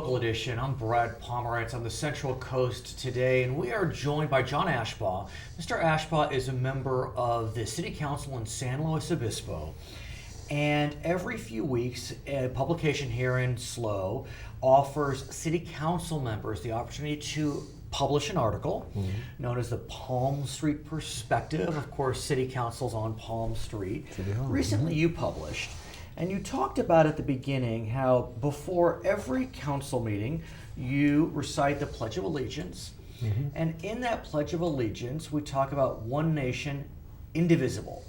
Local Edition. I'm Brad Pomerance on the Central Coast today, and we are joined by John Ashbaugh. Mr. Ashbaugh is a member of the City Council in San Luis Obispo, and every few weeks, a publication here in SLO offers City Council members the opportunity to publish an article known as the Palm Street Perspective. Of course, City Council's on Palm Street. Recently, you published. And you talked about at the beginning how before every council meeting, you recite the Pledge of Allegiance. And in that Pledge of Allegiance, we talk about one nation, indivisible.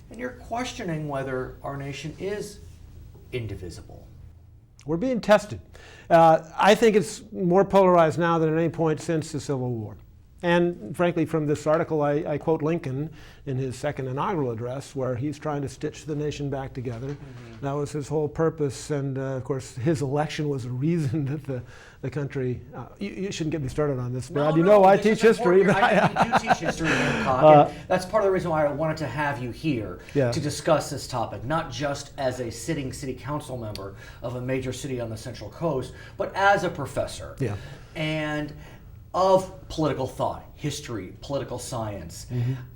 And you're questioning whether our nation is indivisible. We're being tested. I think it's more polarized now than at any point since the Civil War. And frankly, from this article, I quote Lincoln in his second inaugural address, where he's trying to stitch the nation back together. That was his whole purpose. And of course, his election was a reason that the country, you shouldn't get me started on this, Brad. I teach history. I do teach history in Hancock, and that's part of the reason why I wanted to have you here to discuss this topic, not just as a sitting city council member of a major city on the Central Coast, but as a professor. And of political thought, history, political science.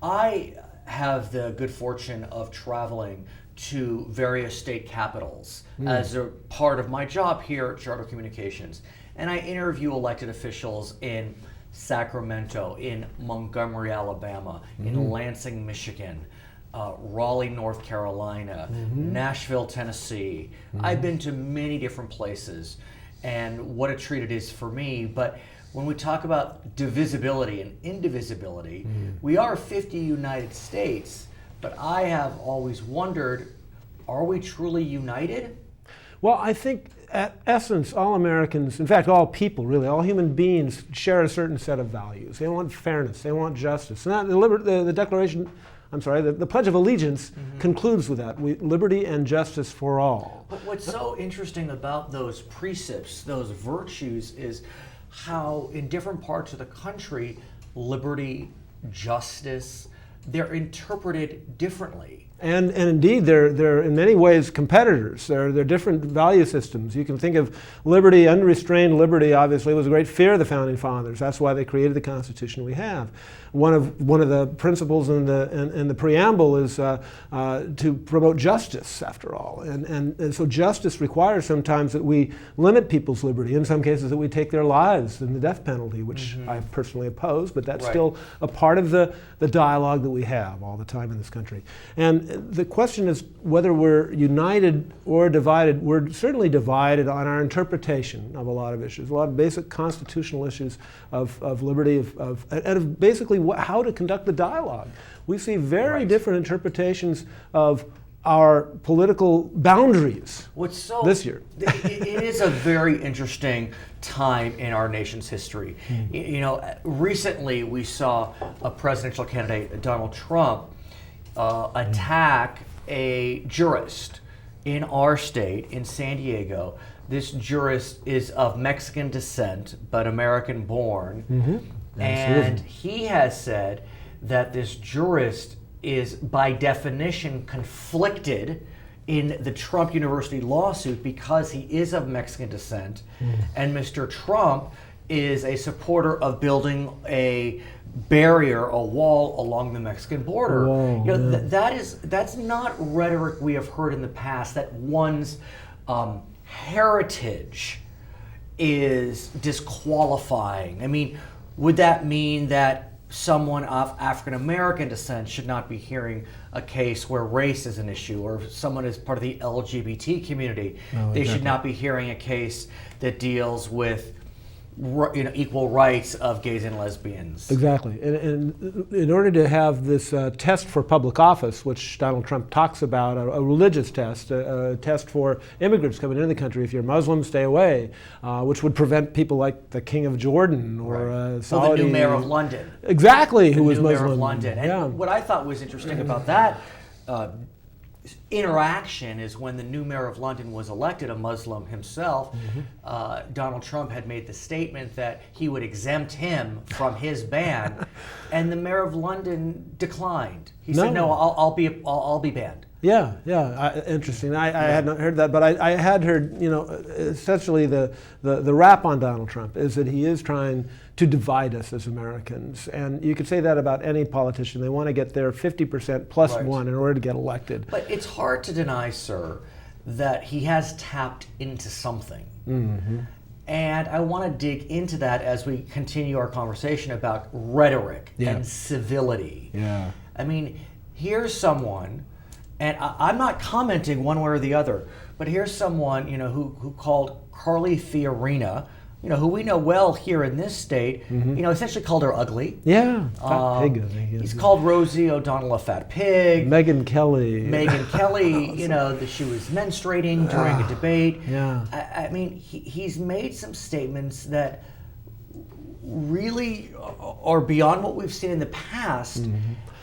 I have the good fortune of traveling to various state capitals as a part of my job here at Charter Communications. And I interview elected officials in Sacramento, in Montgomery, Alabama, in Lansing, Michigan, Raleigh, North Carolina, Nashville, Tennessee. I've been to many different places, and what a treat it is for me. But when we talk about divisibility and indivisibility, we are 50 United States, but I have always wondered, are we truly united? Well, I think at essence, all Americans, in fact, all people really, all human beings share a certain set of values. They want fairness, they want justice. And the Declaration, the Pledge of Allegiance concludes with that, liberty and justice for all. But what's so interesting about those precepts, those virtues, is how in different parts of the country, liberty, justice, they're interpreted differently. And indeed, they're in many ways competitors. They're different value systems. You can think of liberty, unrestrained liberty, obviously, was a great fear of the Founding Fathers. That's why they created the Constitution we have. One of the principles in the preamble is to promote justice, after all. And so justice requires sometimes that we limit people's liberty, in some cases that we take their lives in the death penalty, which I personally oppose, but that's still a part of the dialogue that we have all the time in this country. And the question is whether we're united or divided. We're certainly divided on our interpretation of a lot of issues, a lot of basic constitutional issues of liberty, and of basically how to conduct the dialogue. We see very different interpretations of our political boundaries this year. It is a very interesting time in our nation's history. Recently we saw a presidential candidate, Donald Trump, attack a jurist in our state, in San Diego. This jurist is of Mexican descent, but American born. And he has said that this jurist is by definition conflicted in the Trump University lawsuit because he is of Mexican descent, and Mr. Trump is a supporter of building a barrier, a wall along the Mexican border. That's not rhetoric we have heard in the past, that one's heritage is disqualifying. I mean, would that mean that someone of African American descent should not be hearing a case where race is an issue, or if someone is part of the LGBT community, they should not be hearing a case that deals with equal rights of gays and lesbians? Exactly. And in order to have this test for public office, which Donald Trump talks about, a religious test, a test for immigrants coming into the country, if you're Muslim, stay away, which would prevent people like the King of Jordan or Saudi. The new mayor of London. Exactly, who was Muslim. Mayor of London. And what I thought was interesting about that interaction is when the new mayor of London was elected, a Muslim himself. Donald Trump had made the statement that he would exempt him from his ban, and the mayor of London declined. He said, "No, I'll be banned." Yeah, interesting. I had not heard that, but I had heard, essentially the rap on Donald Trump is that he is trying to divide us as Americans. And you could say that about any politician. They want to get their 50% plus one in order to get elected. But it's hard to deny, sir, that he has tapped into something. And I want to dig into that as we continue our conversation about rhetoric and civility. I mean, here's someone, and I'm not commenting one way or the other, but here's someone, who called Carly Fiorina, who we know well here in this state, essentially called her ugly. Fat pig. He's called Rosie O'Donnell a fat pig. Megyn Kelly, that she was menstruating during a debate. Yeah. I mean, he's made some statements that really are beyond what we've seen in the past,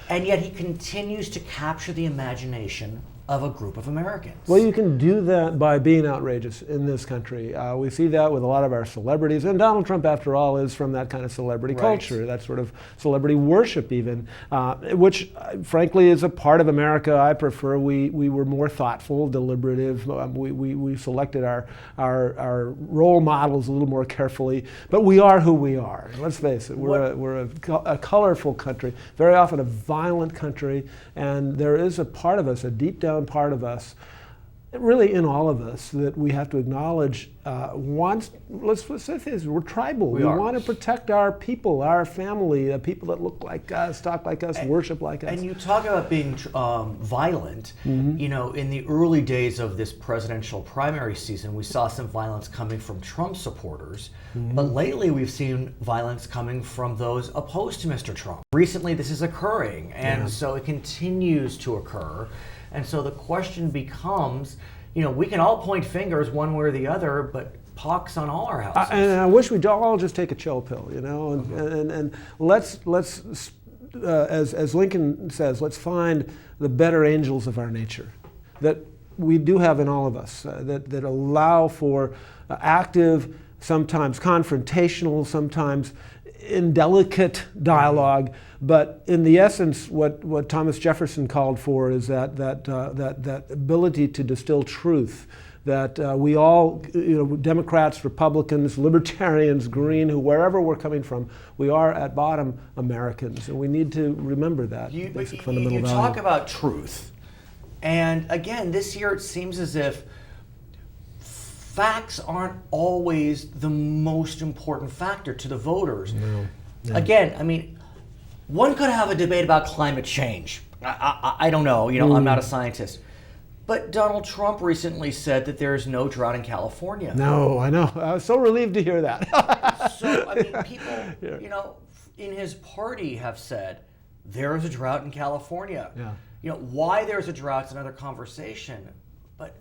and yet he continues to capture the imagination of a group of Americans. Well, you can do that by being outrageous in this country. We see that with a lot of our celebrities, and Donald Trump, after all, is from that kind of celebrity culture, that sort of celebrity worship even, which frankly is a part of America I prefer. We were more thoughtful, deliberative. We selected our role models a little more carefully, but we are who we are. Let's face it, we're a colorful country, very often a violent country, and there is a part of us, a deep down part of us, really in all of us, that we have to acknowledge. Let's say this: we're tribal. We want to protect our people, our family, people that look like us, talk like us, worship like us. And you talk about being violent. In the early days of this presidential primary season, we saw some violence coming from Trump supporters, but lately we've seen violence coming from those opposed to Mr. Trump. Recently, this is occurring, and so it continues to occur. And so the question becomes, we can all point fingers one way or the other, but pox on all our houses. And I wish we'd all just take a chill pill, and let's as Lincoln says, let's find the better angels of our nature that we do have in all of us, that allow for active, sometimes confrontational, sometimes indelicate dialogue. But in the essence, what Thomas Jefferson called for is that ability to distill truth, that we all, Democrats, Republicans, Libertarians, Green, wherever we're coming from, we are at bottom Americans, and we need to remember that basic fundamental value. You talk about truth, and again, this year it seems as if facts aren't always the most important factor to the voters. No. Again, I mean, one could have a debate about climate change. I don't know, I'm not a scientist. But Donald Trump recently said that there's no drought in California. No, I know. I was so relieved to hear that. So, I mean, people, in his party have said, there is a drought in California. Why there's a drought's another conversation. But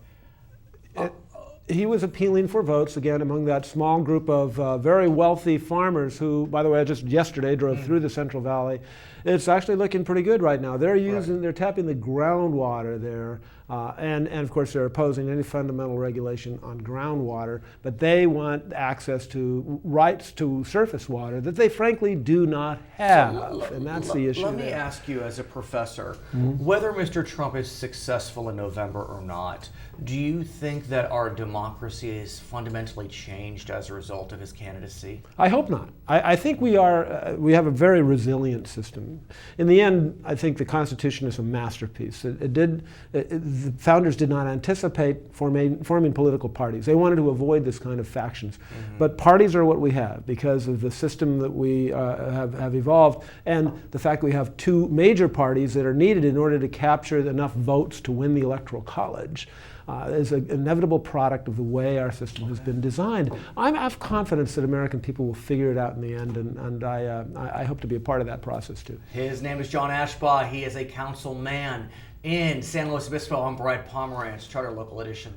he was appealing for votes, again, among that small group of very wealthy farmers who, by the way, I just yesterday drove through the Central Valley. It's actually looking pretty good right now. They're tapping the groundwater there, and of course they're opposing any fundamental regulation on groundwater, but they want access to rights to surface water that they frankly do not have, and that's the issue. Let me ask you as a professor, whether Mr. Trump is successful in November or not, do you think that our democracy is fundamentally changed as a result of his candidacy? I hope not. I think we have a very resilient system. In the end, I think the Constitution is a masterpiece. The founders did not anticipate forming political parties. They wanted to avoid this kind of factions. But parties are what we have because of the system that we have evolved, and the fact that we have two major parties that are needed in order to capture enough votes to win the Electoral College. Is an inevitable product of the way our system has been designed. I have confidence that American people will figure it out in the end, and I hope to be a part of that process too. His name is John Ashbaugh. He is a councilman in San Luis Obispo. I'm Pomerance, Charter Local Edition.